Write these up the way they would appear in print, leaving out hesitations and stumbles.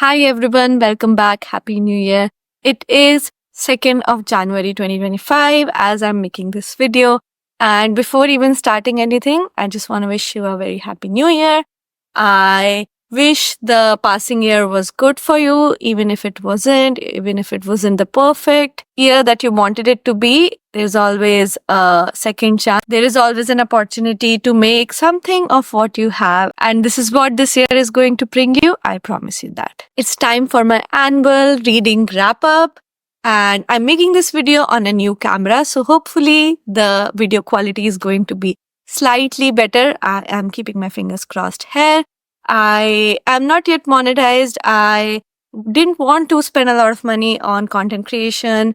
Hi everyone, welcome back. Happy New Year. It is 2nd of January 2025 as I'm making this video. And before even starting anything, I just want to wish you a very happy New Year. I wish the passing year was good for you, even if it wasn't, even if it wasn't the perfect year that you wanted it to be. There's always a second chance. There is always an opportunity to make something of what you have. And this is what this year is going to bring you. I promise you that. It's time for my annual reading wrap up. And I'm making this video on a new camera. So hopefully the video quality is going to be slightly better. I am keeping my fingers crossed here. I am not yet monetized. I didn't want to spend a lot of money on content creation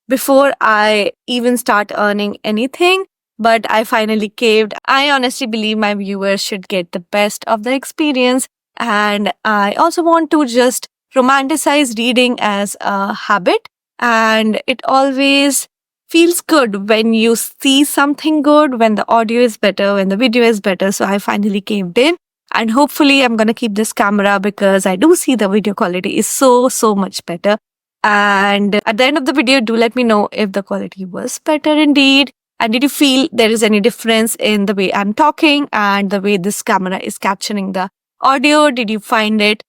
before I even start earning anything, but I finally caved. I honestly believe my viewers should get the best of the experience, and I also want to just romanticize reading as a habit, and it always feels good when you see something good, when the audio is better, when the video is better. So I finally caved in. And hopefully I'm going to keep this camera because I do see the video quality is so much better. And at the end of the video, do let me know if the quality was better indeed. And did you feel there is any difference in the way I'm talking and the way this camera is capturing the audio? Did you find it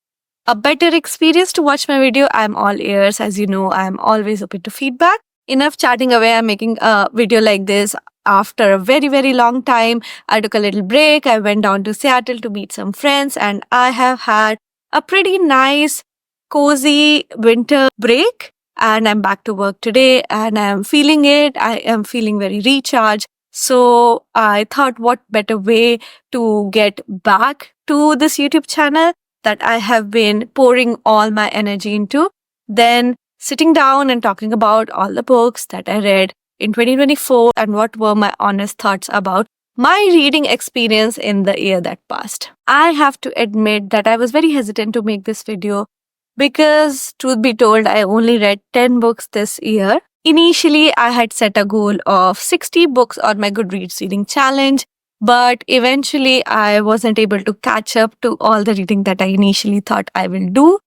a better experience to watch my video? I'm all ears. As you know, I'm always open to feedback. Enough chatting away. I'm making a video like this after a very long time. I took a little break. I went down to Seattle to meet some friends, and I have had a pretty nice, cozy winter break. And I'm back to work today, and I'm feeling it. I am feeling very recharged. So I thought, what better way to get back to this YouTube channel that I have been pouring all my energy into than sitting down and talking about all the books that I read in 2024 and what were my honest thoughts about my reading experience in the year that passed. I have to admit that I was very hesitant to make this video because, truth be told, I only read 10 books this year. Initially, I had set a goal of 60 books on my Goodreads reading challenge, but eventually I wasn't able to catch up to all the reading that I initially thought I will do.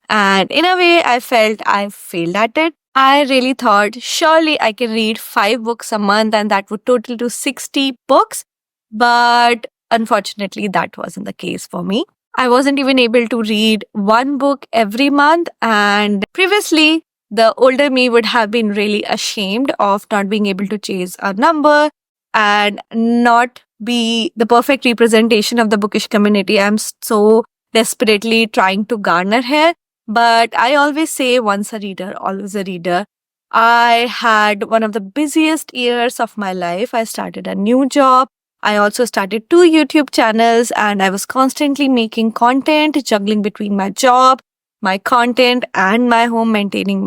And in a way, I felt I failed at it. I really thought surely I can read 5 books a month and that would total to 60 books. But unfortunately, that wasn't the case for me. I wasn't even able to read 1 book every month. And previously, the older me would have been really ashamed of not being able to chase a number and not be the perfect representation of the bookish community I'm so desperately trying to garner here. But I always say once a reader, always a reader. I had one of the busiest years of my life. I started a new job. I also started 2 YouTube channels, and I was constantly making content, juggling between my job, my content, and my home, maintaining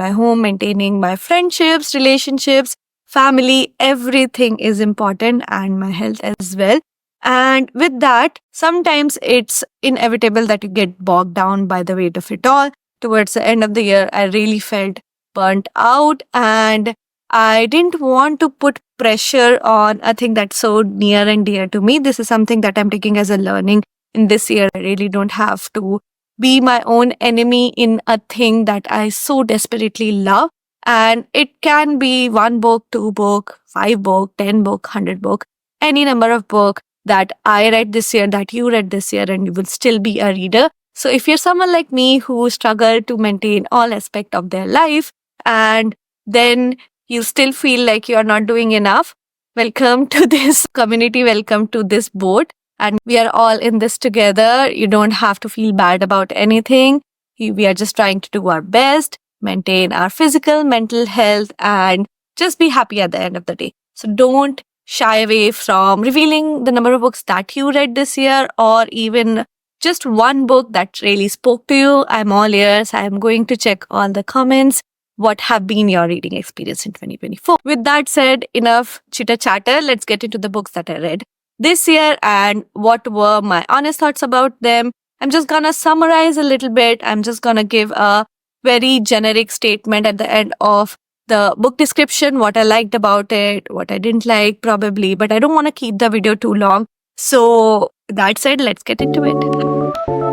my friendships, relationships, family. Everything is important, and my health as well. And with that, sometimes it's inevitable that you get bogged down by the weight of it all. Towards the end of the year, I really felt burnt out, and I didn't want to put pressure on a thing that's so near and dear to me. This is something that I'm taking as a learning in this year. I really don't have to be my own enemy in a thing that I so desperately love. And it can be 1 book, 2 book, 5 book, 10 book, 100 book, any number of book that I read this year, that you read this year, and you will still be a reader. So if you're someone like me who struggle to maintain all aspect of their life and then you still feel like you're not doing enough, welcome to this community, welcome to this boat. And we are all in this together. You don't have to feel bad about anything. We are just trying to do our best, maintain our physical, mental health, and just be happy at the end of the day. So don't shy away from revealing the number of books that you read this year, or even just 1 book that really spoke to you. I'm all ears. I'm going to check all the comments. What have been your reading experience in 2024? With that said, enough chitter chatter. Let's get into the books that I read this year and what were my honest thoughts about them. I'm just gonna summarize a little bit. I'm just gonna give a very generic statement at the end of the book description, what I liked about it, what I didn't like probably, but I don't want to keep the video too long. So that said, let's get into it.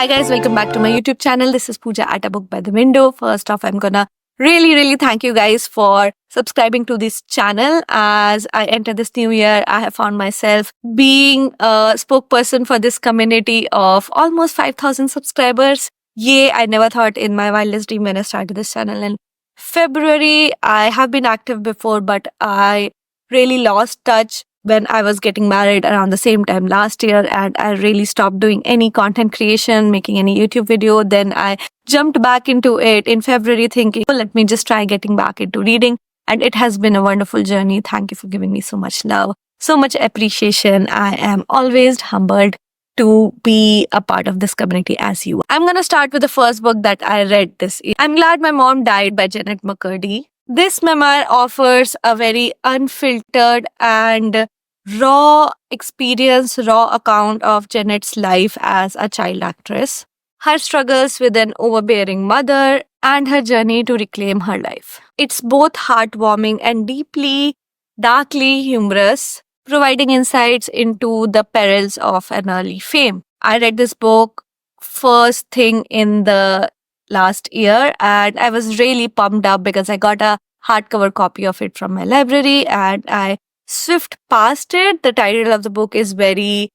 Hi guys, welcome back to my YouTube channel. This is Pooja at A Book by the Window. First off, I'm gonna really thank you guys for subscribing to this channel. As I enter this new year, I have found myself being a spokesperson for this community of almost 5,000 subscribers. Yay, I never thought in my wildest dream when I started this channel in February. I have been active before, but I really lost touch when I was getting married around the same time last year, and I really stopped doing any content creation, making any YouTube video. Then I jumped back into it in February thinking, "Oh, let me just try getting back into reading." And it has been a wonderful journey. Thank you for giving me so much love, so much appreciation. I am always humbled to be a part of this community as you. I'm going to start with the first book that I read this year. I'm Glad My Mom Died by Jennette McCurdy. This memoir offers a very unfiltered and raw experience, raw account of Jennette's life as a child actress, her struggles with an overbearing mother, and her journey to reclaim her life. It's both heartwarming and deeply, darkly humorous, providing insights into the perils of an early fame. I read this book first thing in the last year, and I was really pumped up because I got a hardcover copy of it from my library, and I swift past it. The title of the book is very,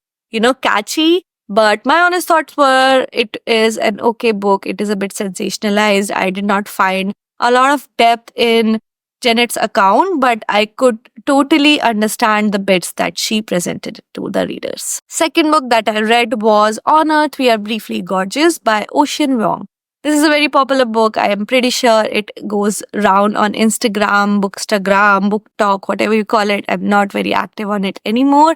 catchy, but my honest thoughts were it is an okay book. It is a bit sensationalized. I did not find a lot of depth in Jennette's account, but I could totally understand the bits that she presented to the readers. Second book that I read was On Earth We Are Briefly Gorgeous by Ocean Vuong. This is a very popular book. I am pretty sure it goes round on Instagram, Bookstagram, BookTok, whatever you call it. I'm not very active on it anymore.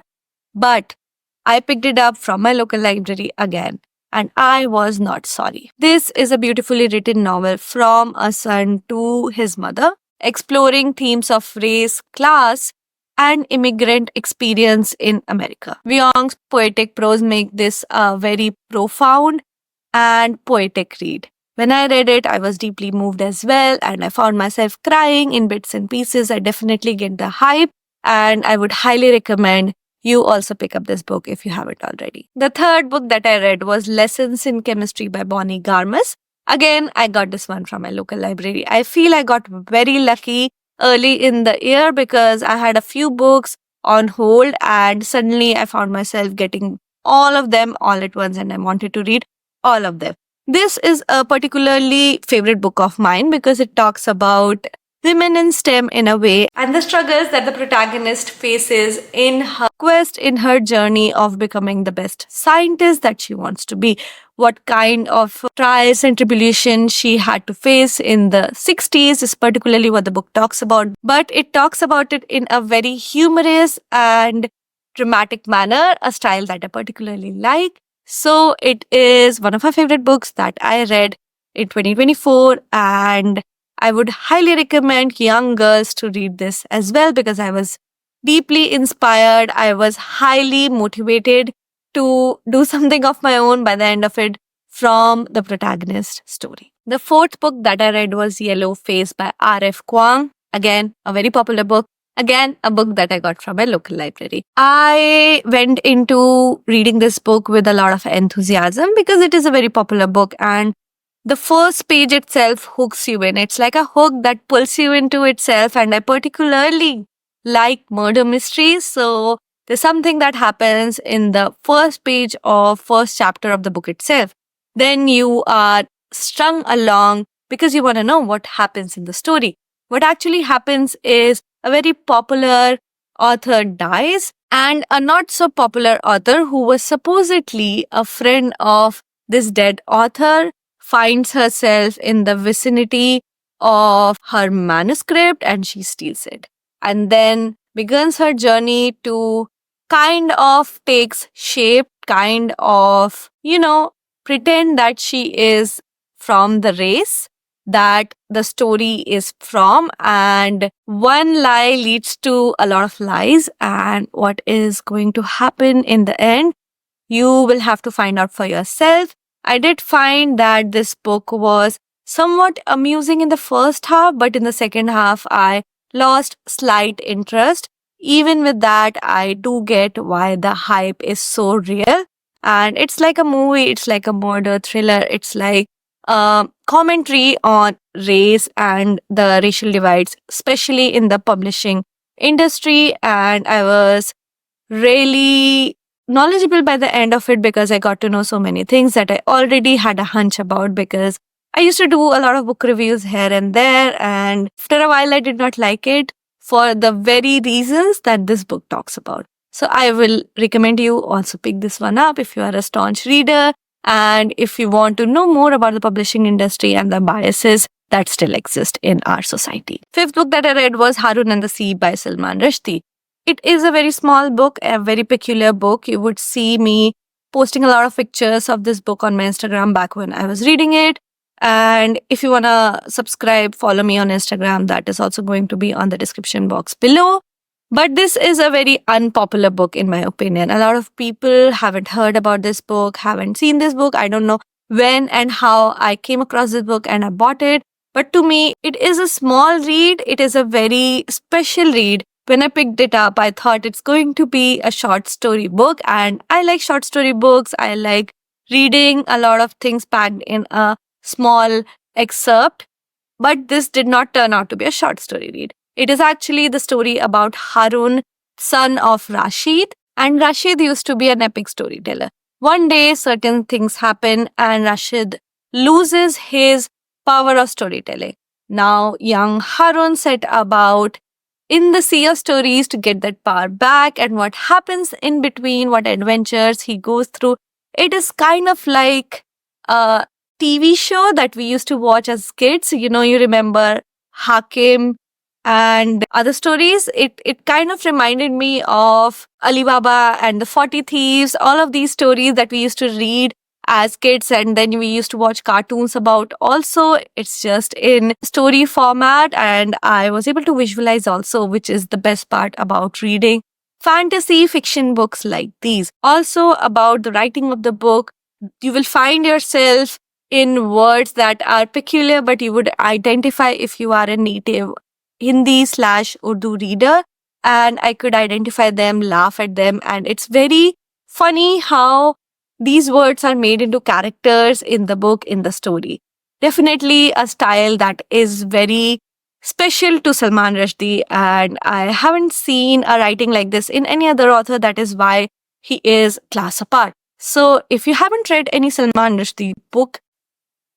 But I picked it up from my local library again, and I was not sorry. This is a beautifully written novel from a son to his mother, exploring themes of race, class, and immigrant experience in America. Vuong's poetic prose make this a very profound and poetic read. When I read it, I was deeply moved as well, and I found myself crying in bits and pieces. I definitely get the hype, and I would highly recommend you also pick up this book if you haven't already. The third book that I read was Lessons in Chemistry by Bonnie Garmus. Again, I got this one from my local library. I feel I got very lucky early in the year because I had a few books on hold, and suddenly I found myself getting all of them all at once, and I wanted to read all of them. This is a particularly favorite book of mine because it talks about women in STEM in a way and the struggles that the protagonist faces in her quest, in her journey of becoming the best scientist that she wants to be. What kind of trials and tribulations she had to face in the 60s is particularly what the book talks about. But it talks about it in a very humorous and dramatic manner, a style that I particularly like. So it is one of my favorite books that I read in 2024, and I would highly recommend young girls to read this as well because I was deeply inspired. I was highly motivated to do something of my own by the end of it from the protagonist story. The fourth book that I read was Yellow Face by R.F. Kuang. Again, a very popular book. Again, a book that I got from my local library. I went into reading this book with a lot of enthusiasm because it is a very popular book, and the first page itself hooks you in. It's like a hook that pulls you into itself, and I particularly like murder mysteries. So there's something that happens in the first page of first chapter of the book itself. Then you are strung along because you want to know what happens in the story. What actually happens is a very popular author dies, and a not so popular author who was supposedly a friend of this dead author finds herself in the vicinity of her manuscript and she steals it. And then begins her journey to kind of takes shape, kind of, pretend that she is from the race that the story is from, and one lie leads to a lot of lies, and what is going to happen in the end, you will have to find out for yourself. I did find that this book was somewhat amusing in the first half, but in the second half, I lost slight interest. Even with that, I do get why the hype is so real. And it's like a movie, it's like a murder thriller, it's like a commentary on race and the racial divides, especially in the publishing industry. And I was really knowledgeable by the end of it because I got to know so many things that I already had a hunch about, because I used to do a lot of book reviews here and there, and after a while I did not like it for the very reasons that this book talks about. So I will recommend you also pick this one up if you are a staunch reader and if you want to know more about the publishing industry and the biases that still exist in our society. Fifth book that I read was Harun and the Sea by Salman Rushdie. It is a very small book, a very peculiar book. You would see me posting a lot of pictures of this book on my Instagram back when I was reading it. And if you want to subscribe, follow me on Instagram. That is also going to be on the description box below. But this is a very unpopular book, in my opinion. A lot of people haven't heard about this book, haven't seen this book. I don't know when and how I came across this book and I bought it. But to me, it is a small read. It is a very special read. When I picked it up, I thought it's going to be a short story book. And I like short story books. I like reading a lot of things packed in a small excerpt. But this did not turn out to be a short story read. It is actually the story about Harun, son of Rashid. And Rashid used to be an epic storyteller. One day, certain things happen and Rashid loses his power of storytelling. Now, young Harun set about in the sea of stories to get that power back, and what happens in between, what adventures he goes through. It is kind of like a TV show that we used to watch as kids. You know, you remember Hakim and other stories. It kind of reminded me of Alibaba and the 40 Thieves, all of these stories that we used to read as kids, and then we used to watch cartoons about also. It's just in story format, and I was able to visualize also, which is the best part about reading fantasy fiction books like these. Also about the writing of the book, you will find yourself in words that are peculiar, but you would identify if you are a native Hindi/Urdu reader, and I could identify them, laugh at them, and it's very funny how these words are made into characters in the book, in the story. Definitely a style that is very special to Salman Rushdie, and I haven't seen a writing like this in any other author. That is why he is class apart. So if you haven't read any Salman Rushdie book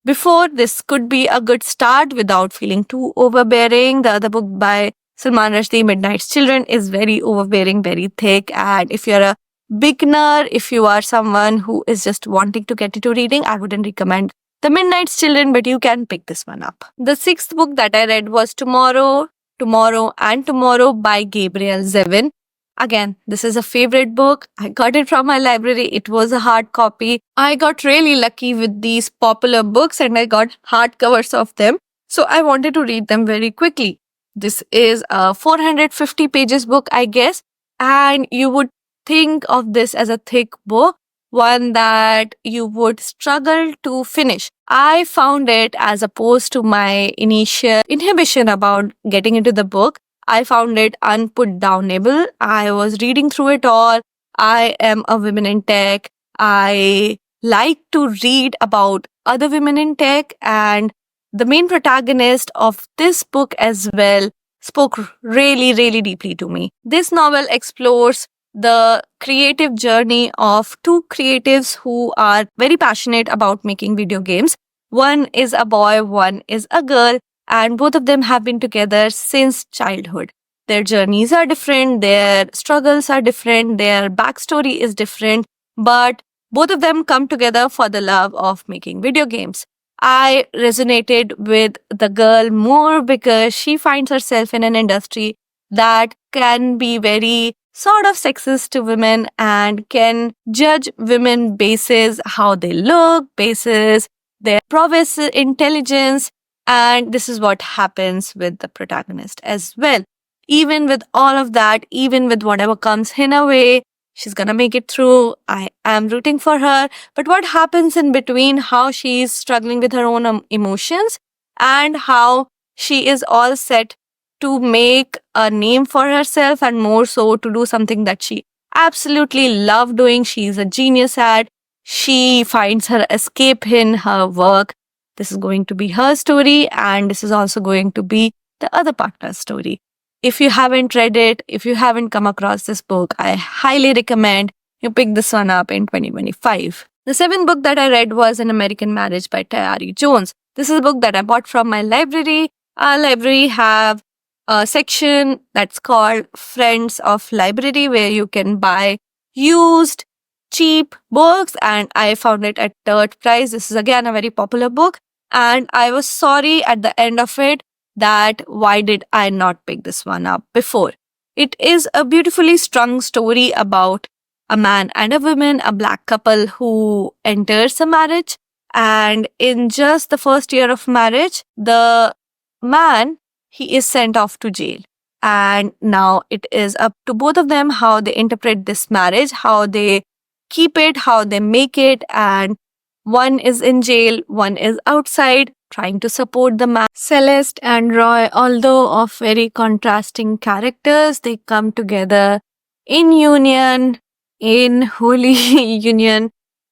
before, this could be a good start without feeling too overbearing. The other book by Salman Rushdie, Midnight's Children, is very overbearing, very thick, and if you're a beginner, if you are someone who is just wanting to get into reading, I wouldn't recommend The Midnight's Children, but you can pick this one up. The sixth book that I read was Tomorrow, Tomorrow and Tomorrow by Gabrielle Zevin. Again, this is a favorite book. I got it from my library. It was a hard copy. I got really lucky with these popular books and I got hardcovers of them. So I wanted to read them very quickly. This is a 450 pages book, I guess. And you would think of this as a thick book, one that you would struggle to finish. I found it, as opposed to my initial inhibition about getting into the book, I found it unputdownable. I was reading through it all. I am a woman in tech. I like to read about other women in tech, and the main protagonist of this book as well spoke really, really deeply to me. This novel explores the creative journey of two creatives who are very passionate about making video games. One is a boy, one is a girl, and both of them have been together since childhood. Their journeys are different, their struggles are different, their backstory is different, but both of them come together for the love of making video games. I resonated with the girl more because she finds herself in an industry that can be very sort of sexist to women and can judge women basis how they look, basis their prowess, intelligence, and this is what happens with the protagonist as well. Even with all of that, even with whatever comes in her way, she's gonna make it through. I am rooting for her. But what happens in between, how she's struggling with her own emotions and how she is all set to make a name for herself and more so to do something that she absolutely loved doing. She's a genius at. she finds her escape in her work. This is going to be her story, and this is also going to be the other partner's story. If you haven't read it, if you haven't come across this book, I highly recommend you pick this one up in 2025. The seventh book that I read was An American Marriage by Tayari Jones. This is a book that I bought from my library. Our library have a section that's called Friends of Library, where you can buy used, cheap books, and I found it at third price. This is again a very popular book, and I was sorry at the end of it that why did I not pick this one up before. It is a beautifully strung story about a man and a woman, a black couple who enters a marriage, and in just the first year of marriage, the man, he is sent off to jail. And now it is up to both of them how they interpret this marriage, how they keep it, how they make it. And one is in jail, one is outside trying to support the man. Celeste and Roy, although of very contrasting characters, they come together in union, in holy union,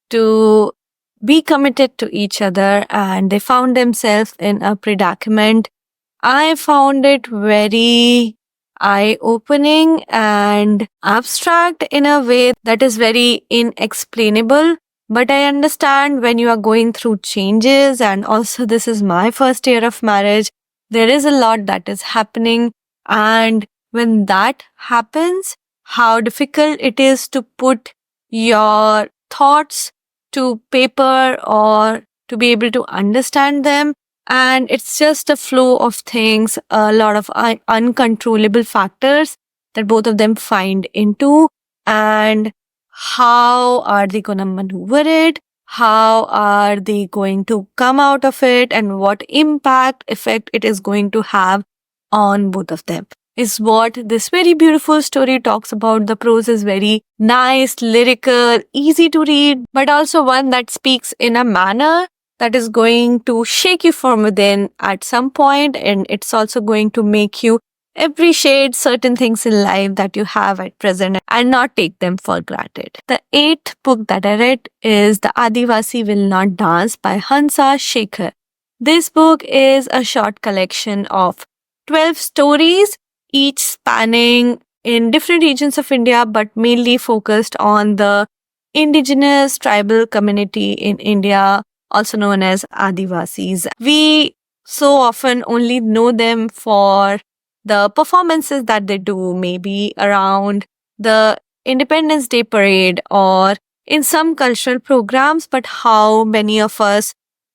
to be committed to each other, and they found themselves in a predicament. I found it very eye-opening and abstract in a way that is very inexplainable. But I understand when you are going through changes, and also this is my first year of marriage, there is a lot that is happening. And when that happens, how difficult it is to put your thoughts to paper or to be able to understand them. And it's just a flow of things, a lot of uncontrollable factors that both of them find into. And how are they going to maneuver it? How are they going to come out of it? And what effect it is going to have on both of them is what this very beautiful story talks about. The prose is very nice, lyrical, easy to read, but also one that speaks in a manner that is going to shake you from within at some point, and it's also going to make you appreciate certain things in life that you have at present and not take them for granted. The eighth book that I read is The Adivasi Will Not Dance by Hansa Shekhar. This book is a short collection of 12 stories, each spanning in different regions of India, but mainly focused on the indigenous tribal community in India, also known as Adivasis. We so often only know them for the performances that they do, maybe around the Independence Day parade or in some cultural programs, but how many of us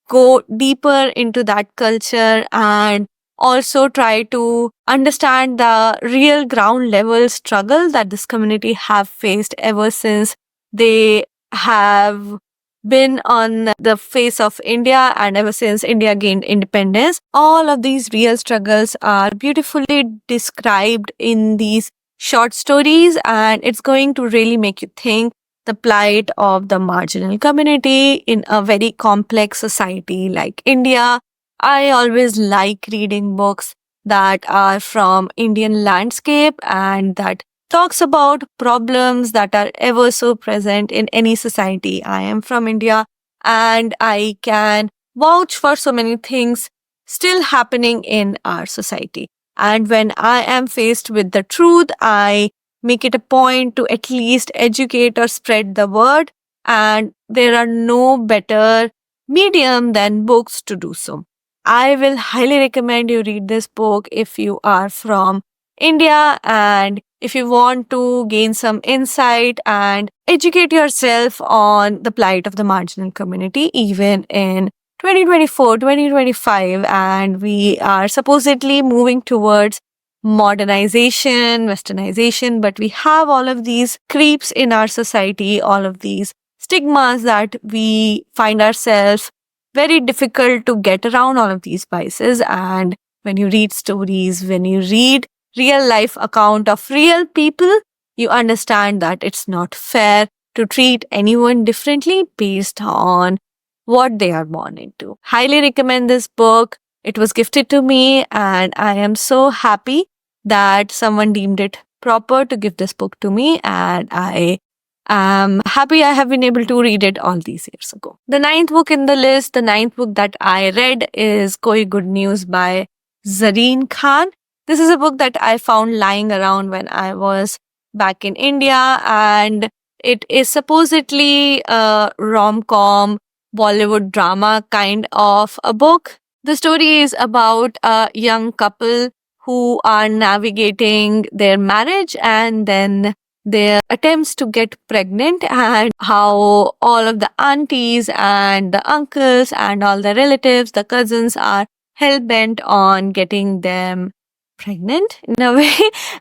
go deeper into that culture and also try to understand the real ground level struggle that this community have faced ever since they have been on the face of India and ever since India gained independence. All of these real struggles are beautifully described in these short stories, and it's going to really make you think the plight of the marginal community in a very complex society like India. I always like reading books that are from Indian landscape and that talks about problems that are ever so present in any society. I am from India and I can vouch for so many things still happening in our society. And when I am faced with the truth, I make it a point to at least educate or spread the word. And there are no better medium than books to do so. I will highly recommend you read this book if you are from India and if you want to gain some insight and educate yourself on the plight of the marginal community, even in 2024, 2025, and we are supposedly moving towards modernization, westernization, but we have all of these creeps in our society, all of these stigmas that we find ourselves very difficult to get around all of these vices. And when you read stories, when you read real life account of real people, you understand that it's not fair to treat anyone differently based on what they are born into. Highly recommend this book. It was gifted to me and I am so happy that someone deemed it proper to give this book to me, and I I'm happy I have been able to read it all these years ago. The ninth book in the list, the ninth book that I read is Koi Good News by Zareen Khan. This is a book that I found lying around when I was back in India, and it is supposedly a rom-com Bollywood drama kind of a book. The story is about a young couple who are navigating their marriage and then their attempts to get pregnant, and how all of the aunties and the uncles and all the relatives, the cousins, are hell bent on getting them pregnant in a way.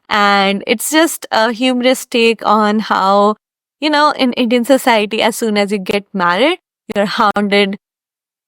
And it's just a humorous take on how, in Indian society, as soon as you get married, you're hounded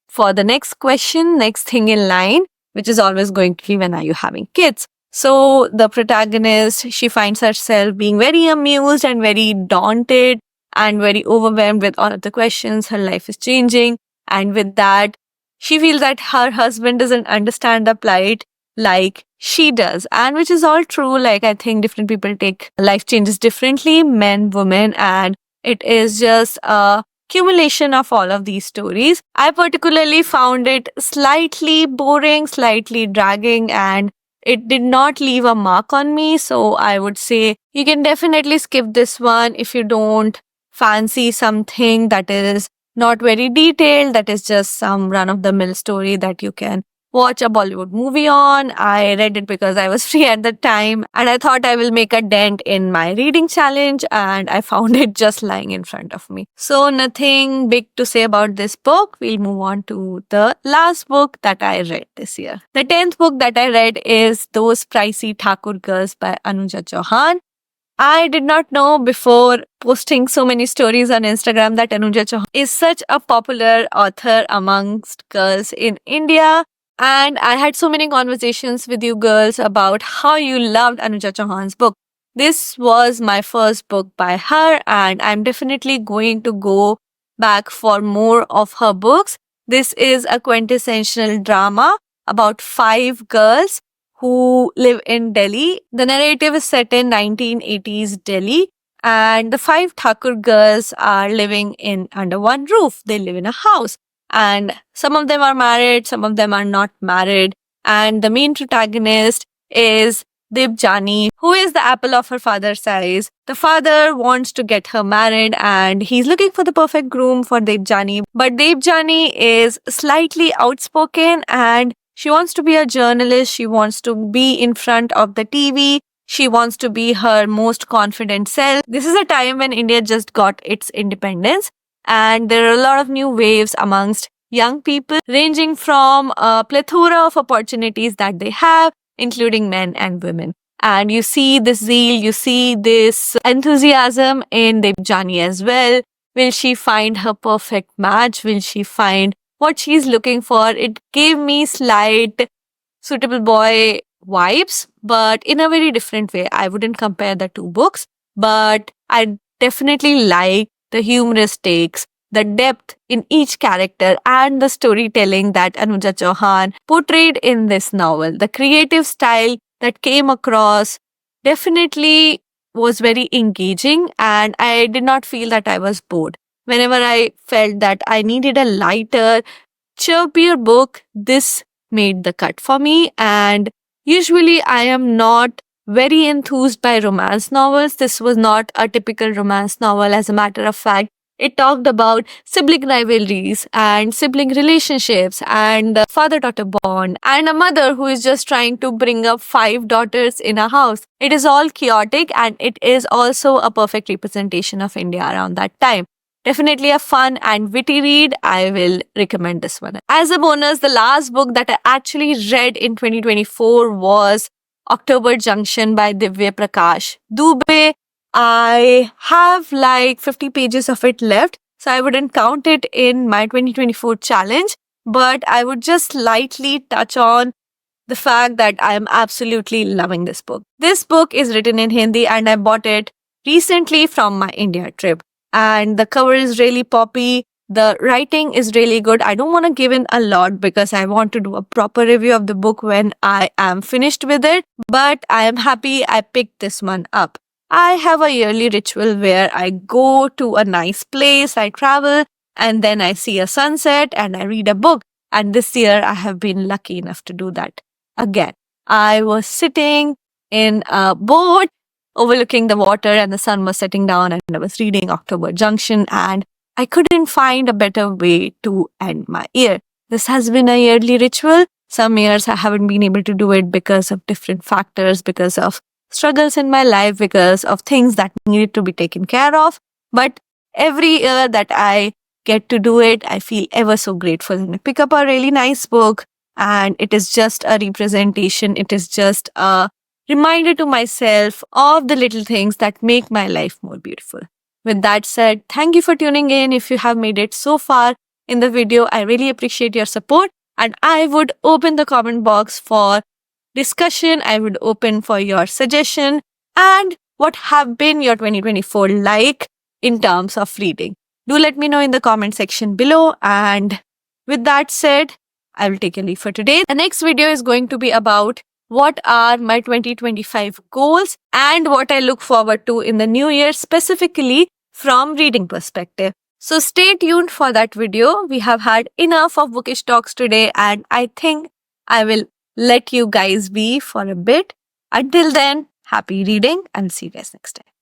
for the next question, next thing in line, which is always going to be, when are you having kids? So the protagonist, she finds herself being very amused and very daunted and very overwhelmed with all of the questions. Her life is changing. And with that, she feels that her husband doesn't understand the plight like she does. And which is all true. Like, I think different people take life changes differently, men, women, and it is just a accumulation of all of these stories. I particularly found it slightly boring, slightly dragging, and it did not leave a mark on me. So I would say you can definitely skip this one if you don't fancy something that is not very detailed, that is just some run of the mill story that you can watch a Bollywood movie on. I read it because I was free at the time and I thought I will make a dent in my reading challenge, and I found it just lying in front of me. So nothing big to say about this book. We'll move on to the last book that I read this year. The 10th book that I read is Those Pricey Thakur Girls by Anuja Chauhan. I did not know before posting so many stories on Instagram that Anuja Chauhan is such a popular author amongst girls in India. And I had so many conversations with you girls about how you loved Anuja Chauhan's book. This was my first book by her, and I'm definitely going to go back for more of her books. This is a quintessential drama about 5 girls who live in Delhi. The narrative is set in 1980s Delhi, and the 5 Thakur girls are living in under one roof. They live in a house, and some of them are married, some of them are not married. And the main protagonist is Debjani, who is the apple of her father's eyes. The father wants to get her married and he's looking for the perfect groom for Debjani. But Debjani is slightly outspoken and she wants to be a journalist. She wants to be in front of the TV. She wants to be her most confident self. This is a time when India just got its independence, and there are a lot of new waves amongst young people, ranging from a plethora of opportunities that they have, including men and women. And you see this zeal, you see this enthusiasm in Debjani as well. Will she find her perfect match? Will she find what she's looking for? It gave me slight Suitable Boy vibes, but in a very different way. I wouldn't compare the two books, but I definitely like the humorous takes, the depth in each character, and the storytelling that Anuja Chauhan portrayed in this novel. The creative style that came across definitely was very engaging, and I did not feel that I was bored. Whenever I felt that I needed a lighter, chirpier book, this made the cut for me. And usually I am not very enthused by romance novels. This was not a typical romance novel. As a matter of fact, it talked about sibling rivalries and sibling relationships and father-daughter bond and a mother who is just trying to bring up 5 daughters in a house. It is all chaotic, and it is also a perfect representation of India around that time. Definitely a fun and witty read. I will recommend this one. As a bonus, the last book that I actually read in 2024 was October Junction by Divya Prakash Dubey. I have like 50 pages of it left, so I wouldn't count it in my 2024 challenge, but I would just lightly touch on the fact that I am absolutely loving this book. This book is written in Hindi and I bought it recently from my India trip. And the cover is really poppy. The writing is really good. I don't want to give in a lot because I want to do a proper review of the book when I am finished with it. But I am happy I picked this one up. I have a yearly ritual where I go to a nice place, I travel, and then I see a sunset and I read a book. And this year I have been lucky enough to do that again. I was sitting in a boat overlooking the water and the sun was setting down, and I was reading October Junction, and I couldn't find a better way to end my year. This has been a yearly ritual. Some years I haven't been able to do it because of different factors, because of struggles in my life, because of things that needed to be taken care of. But every year that I get to do it, I feel ever so grateful. And I pick up a really nice book, and it is just a representation. It is just a reminder to myself of the little things that make my life more beautiful. With that said, thank you for tuning in. If you have made it so far in the video, I really appreciate your support, and I would open the comment box for discussion. I would open for your suggestion and what have been your 2024 like in terms of reading. Do let me know in the comment section below. And with that said, I will take a leave for today. The next video is going to be about what are my 2025 goals and what I look forward to in the new year, specifically from reading perspective. So stay tuned for that video. We have had enough of bookish talks today, and I think I will let you guys be for a bit. Until then, happy reading and see you guys next time.